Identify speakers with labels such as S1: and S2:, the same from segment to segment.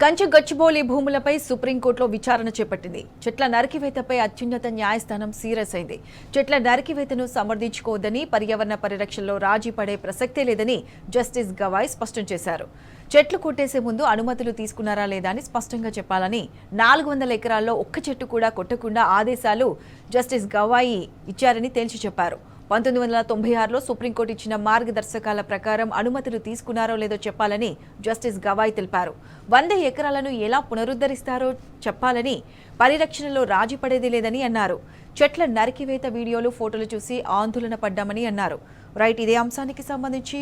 S1: కంచి గచ్చిబౌలి భూములపై సుప్రీంకోర్టులో విచారణ చేపట్టింది. చెట్ల నరికివేతపై అత్యున్నత న్యాయస్థానం సీరియస్ అయింది. చెట్ల నరికివేతను సమర్థించుకోవద్దని, పర్యావరణ పరిరక్షణలో రాజీ పడే ప్రసక్తే లేదని జస్టిస్ గవాయ్ స్పష్టం చేశారు. చెట్లు కొట్టేసే ముందు అనుమతులు తీసుకున్నారా లేదా అని స్పష్టంగా చెప్పాలని, 400 ఎకరాల్లో ఒక్క చెట్టు కూడా కొట్టకుండా ఆదేశాలు జస్టిస్ గవాయి ఇచ్చారని తేల్చి చెప్పారు. 1996లో సుప్రీంకోర్టు ఇచ్చిన మార్గదర్శకాల ప్రకారం అనుమతులు తీసుకున్నారో లేదో చెప్పాలని జస్టిస్ గవాయ్ తెలిపారు. 100 ఎకరాలను ఎలా పునరుద్ధరిస్తారో చెప్పాలని, పరిరక్షణలో రాజీ పడేది లేదని అన్నారు. చెట్ల నరికివేత వీడియోలు, ఫోటోలు చూసి ఆందోళన పడ్డామని అన్నారు. రైట్, ఇదే అంశానికి సంబంధించి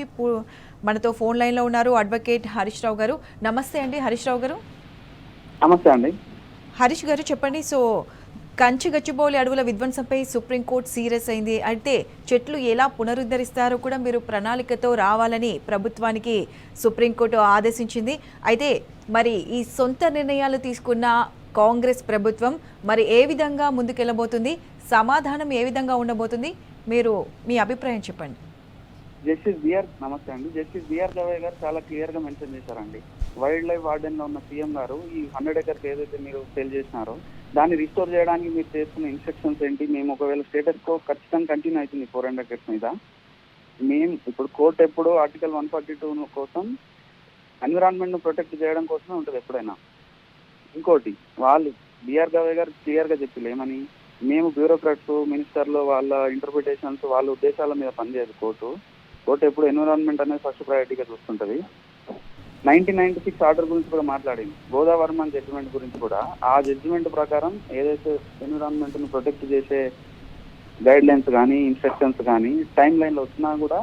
S1: మనతో ఫోన్ లైన్లో ఉన్నారు అడ్వకేట్ హరీష్ రావు గారు. నమస్తే అండి హరీష్ రావు గారు.
S2: నమస్తే అండి.
S1: హరీష్ గారు చెప్పండి. కంచి గచ్చిబౌలి అడవుల విధ్వంసంపై సుప్రీంకోర్టు సీరియస్ అయింది. అయితే చెట్లు ఎలా పునరుద్ధరిస్తారో కూడా మీరు ప్రణాళికతో రావాలని ప్రభుత్వానికి సుప్రీంకోర్టు ఆదేశించింది. అయితే మరి ఈ సొంత నిర్ణయాలు తీసుకున్న కాంగ్రెస్ ప్రభుత్వం మరి ఏ విధంగా ముందుకెళ్ళబోతుంది, సమాధానం ఏ విధంగా ఉండబోతుంది, మీరు మీ అభిప్రాయం చెప్పండి.
S2: నమస్తే అండి. జస్టిస్ బిఆర్ గవాయ్ గారు చాలా క్లియర్ గా మెన్షన్ చేశారండి. వైల్డ్ లైఫ్ వార్డెన్ లో ఉన్న సీఎం గారు ఈ 100 ఎకర్స్ ఏదైతే మీరు సేల్ చేసినారో దాన్ని రిస్టోర్ చేయడానికి మీరు చేస్తున్న ఇన్స్ట్రక్షన్స్ ఏంటి? మేము ఒకవేళ స్టేటస్ కో ఖచ్చితంగా కంటిన్యూ అవుతుంది 400 ఎకర్స్ మీద. మేము ఇప్పుడు కోర్టు ఎప్పుడు ఆర్టికల్ 142 కోసం ఎన్విరాన్మెంట్ ను ప్రొటెక్ట్ చేయడం కోసమే ఉంటుంది ఎప్పుడైనా. ఇంకోటి, వాళ్ళు బిఆర్ గవాయ్ గారు క్లియర్ గా చెప్పి ఏమని, మేము బ్యూరోక్రాట్స్, మినిస్టర్లు వాళ్ళ ఇంటర్ప్రిటేషన్స్, వాళ్ళ ఉద్దేశాల మీద పనిచేయదు కోర్టు ఎప్పుడు ఎన్విరాన్మెంట్ అనేది ఫస్ట్ ప్రయారిటీగా చూస్తుంటది. 1996 ఆర్డర్ గురించి కూడా మాట్లాడింది. గోదావరి జడ్జిమెంట్ గురించి కూడా ఆ జడ్జిమెంట్ ప్రకారం ఏదైతే ఎన్విరాన్మెంట్ ను ప్రొటెక్ట్ చేసే గైడ్ లైన్స్ కానీ, ఇన్స్ట్రక్షన్స్ కానీ టైం లైన్ లో వచ్చినా కూడా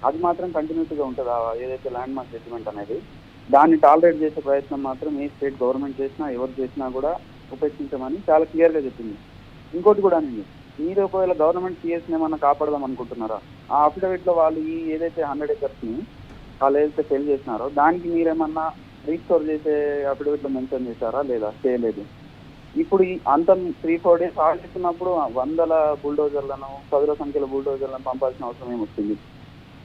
S2: అది మాత్రం కంటిన్యూటీగా ఉంటుంది. ఏదైతే ల్యాండ్ మార్క్ జడ్జిమెంట్ అనేది దాన్ని టాలరేట్ చేసే ప్రయత్నం మాత్రం ఏ స్టేట్ గవర్నమెంట్ చేసినా, ఎవరు చేసినా కూడా ఉపేక్షించమని చాలా క్లియర్ గా చెప్పింది. ఇంకోటి కూడా అండి, మీరు ఒకవేళ గవర్నమెంట్ సిఎస్ ఏమన్నా కాపాడదాం అనుకుంటున్నారా? ఆ అఫిడవిట్ లో వాళ్ళు ఈ ఏదైతే 100 ఎకర్స్ ని వాళ్ళు ఏదైతే సెల్ చేసినారో దానికి మీరేమన్నా రీస్టోర్ చేసే అఫిడవిట్ లో మెన్షన్ చేశారా లేదా? చేయలేదు. ఇప్పుడు ఈ అంతం 3-4 డేస్ ఆడుతున్నప్పుడు 100 బుల్డోజర్లను, 10 సంఖ్యలో బుల్డోజర్లను పంపాల్సిన అవసరం ఏమొచ్చింది?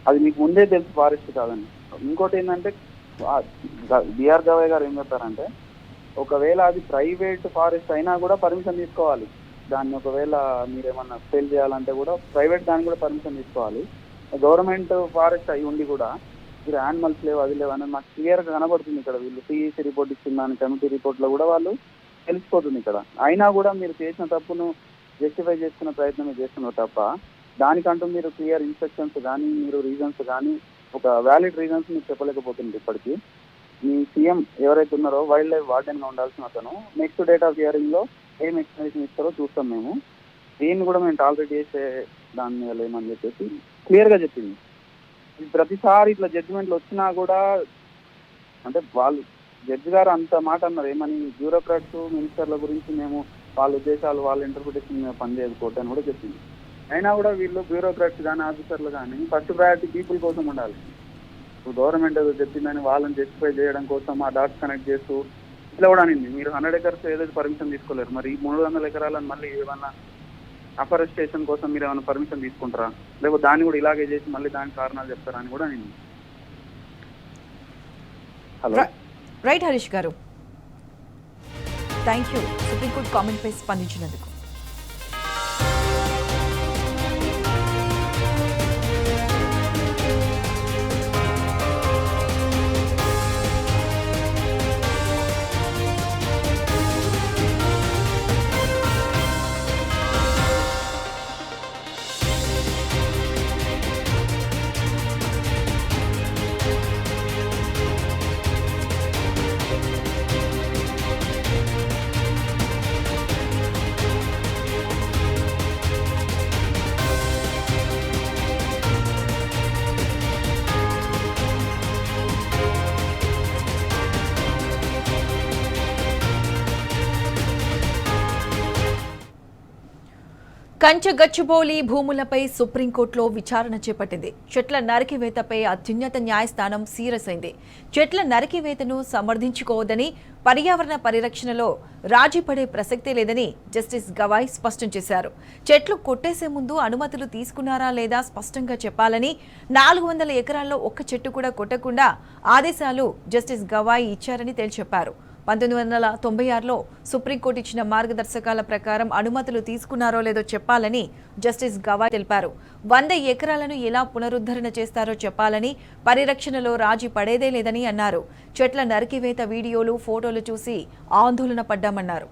S2: అది మీకు ముందే తెలుసు ఫారెస్ట్ కాదని. ఇంకోటి ఏంటంటే, బిఆర్ గవాయ్ గారు ఏం చెప్పారంటే, ఒకవేళ అది ప్రైవేట్ ఫారెస్ట్ అయినా కూడా పర్మిషన్ తీసుకోవాలి. దాన్ని ఒకవేళ మీరేమన్నా సేల్ చేయాలంటే కూడా ప్రైవేట్ దాన్ని కూడా పర్మిషన్ తీసుకోవాలి. గవర్నమెంట్ ఫారెస్ట్ అయి ఉండి కూడా మీరు యానిమల్స్ లేవు, అది లేవు అనేది మాకు క్లియర్ గా కనబడుతుంది. ఇక్కడ వీళ్ళు సిఈసి రిపోర్ట్ ఇచ్చిందని, కమిటీ రిపోర్ట్ లో కూడా వాళ్ళు తెలిసిపోతుంది ఇక్కడ. అయినా కూడా మీరు చేసిన తప్పును జస్టిఫై చేసుకునే ప్రయత్నమే చేస్తున్నారు తప్ప దానికంటూ మీరు క్లియర్ ఇన్స్ట్రక్షన్స్ కానీ, మీరు రీజన్స్ కానీ, ఒక వ్యాలిడ్ రీజన్స్ మీరు చెప్పలేకపోతుంది. ఇప్పటికీ మీ సీఎం ఎవరైతే ఉన్నారో వైల్డ్ లైఫ్ వార్డెన్ గా ఉండాల్సిన అతను నెక్స్ట్ డేట్ ఆఫ్ హియరింగ్ లో ఏం ఎక్స్ప్లెనేషన్ ఇస్తారో చూస్తాం. మేము దీన్ని కూడా మేము టాలరేట్ చేసే దాని మీద లేమని చెప్పేసి క్లియర్ గా చెప్పింది. ప్రతిసారి ఇట్లా జడ్జిమెంట్లు వచ్చినా కూడా అంటే వాళ్ళు జడ్జి గారు అంత మాట అన్నారు ఏమని, బ్యూరోక్రాట్స్, మినిస్టర్ల గురించి మేము వాళ్ళ ఉద్దేశాలు, వాళ్ళ ఇంటర్ప్రిటేషన్ మీద పనిచేయదు కోర్టు అని కూడా చెప్పింది. అయినా కూడా వీళ్ళు బ్యూరోక్రాట్స్ కానీ, ఆఫీసర్లు కానీ ఫస్ట్ ప్రయారిటీ పీపుల్ కోసం ఉండాలి. ఇప్పుడు గవర్నమెంట్ ఏదో చెప్పిందని వాళ్ళని జస్టిఫై చేయడం కోసం ఆ డాట్స్ కనెక్ట్ చేస్తూ ఇట్లా కూడా అనింది. మీరు 100 ఎకర్స్ ఏదైతే పర్మిషన్ తీసుకోలేరు, మరి 300 ఎకరాలను మళ్ళీ ఏమన్నా అఫారెస్టేషన్ కోసం మీరు ఏమైనా పర్మిషన్ తీసుకుంటారా? లేకపోతే దాన్ని కూడా ఇలాగే చేసి మళ్ళీ దానికి కారణాలు చెప్తారా అని కూడా అనింది. హలో,
S1: రైట్ హరీష్ గారు, థ్యాంక్ యూ సుప్రీంకోర్టు కామెంట్ పై స్పందించినందుకు. కంచి గచ్చిబౌలి భూములపై సుప్రీంకోర్టులో విచారణ చేపట్టింది. చెట్ల నరికివేతపై అత్యున్నత న్యాయస్థానం సీరియస్ అయింది. చెట్ల నరికివేతను సమర్థించుకోవద్దని, పర్యావరణ పరిరక్షణలో రాజీ పడే ప్రసక్తే లేదని జస్టిస్ గవాయ్ స్పష్టం చేశారు. చెట్లు కొట్టేసే ముందు అనుమతులు తీసుకున్నారా లేదా స్పష్టంగా చెప్పాలని, 400 ఎకరాల్లో ఒక్క చెట్టు కూడా కొట్టకుండా ఆదేశాలు జస్టిస్ గవాయ్ ఇచ్చారని తేల్చెప్పారు. 1996లో సుప్రీంకోర్టు ఇచ్చిన మార్గదర్శకాల ప్రకారం అనుమతులు తీసుకున్నారో లేదో చెప్పాలని జస్టిస్ గవాయ్ తెలిపారు. 100 ఎకరాలను ఎలా పునరుద్ధరణ చేస్తారో చెప్పాలని, పరిరక్షణలో రాజీ పడేదే లేదని అన్నారు. చెట్ల నరికివేత వీడియోలు, ఫోటోలు చూసి ఆందోళన పడ్డామన్నారు.